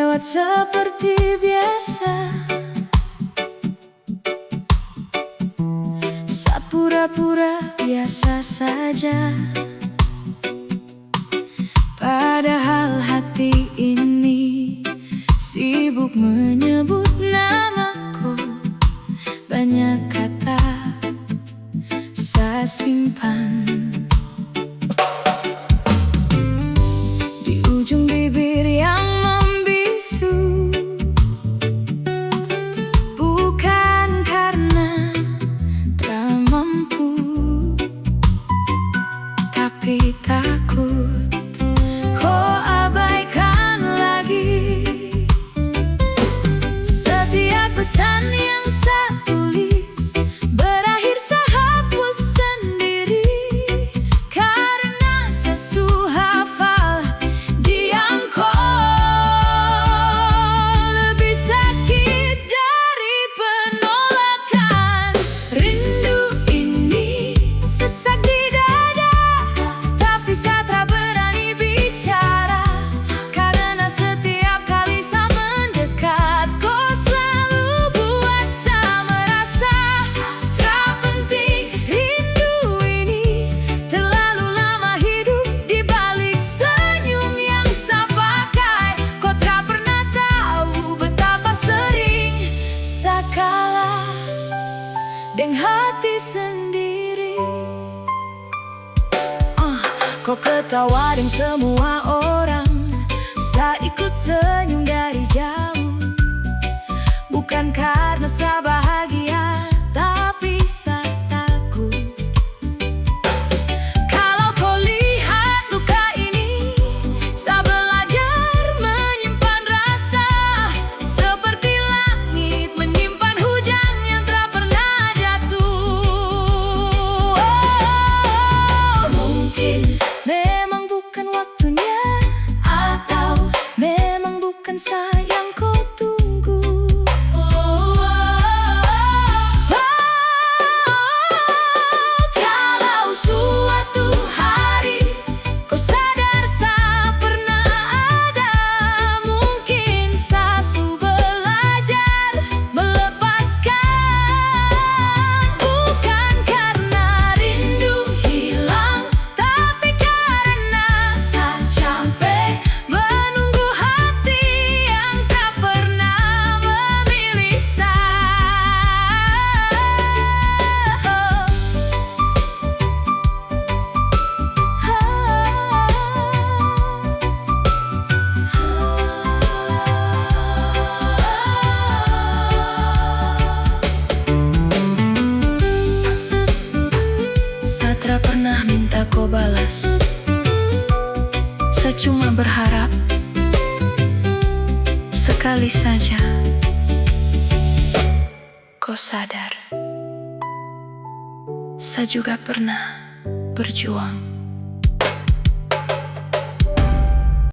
lewat seperti biasa, saat pura-pura biasa saja. Padahal hati ini sibuk menyebut namaku. Banyak kata saya simpan di ujung bibir yang membisu. Bukan karena tak mampu, tapi takut kau abaikan lagi. Setiap pesan yang saya tulis berakhir saya hapus sendiri, karena saya hafal diam kau lebih sakit dari penolakan. Rindu ini sesak di dada, tapi saya tak berani bicara, karena setiap kali saya mendekat kau selalu buat saya merasa tak penting. Rindu ini terlalu lama hidup di balik senyum yang saya pakai. Kau tak pernah tahu betapa sering saya kalah dengan hati sendiri. Kau ketawa dengan semua orang, saya ikut senyum dari jauh. Bukan karena saya bahagia, tapi saya takut. Kalau kau lihat luka ini, saya belajar menyimpan rasa, seperti langit menyimpan hujan yang tak pernah jatuh. Mungkin memang bukan waktunya, atau memang bukan saya yang kau tunggu. Kalau suatu hari kau sadar saya pernah ada, mungkin saya belajar melepaskan. Bukan karena rindu hilang, tapi karena saya capek menunggu hati yang tak pernah memilih saya tak pernah minta kau balas, saya cuma berharap sekali saja kau sadar. Saya juga pernah berjuang.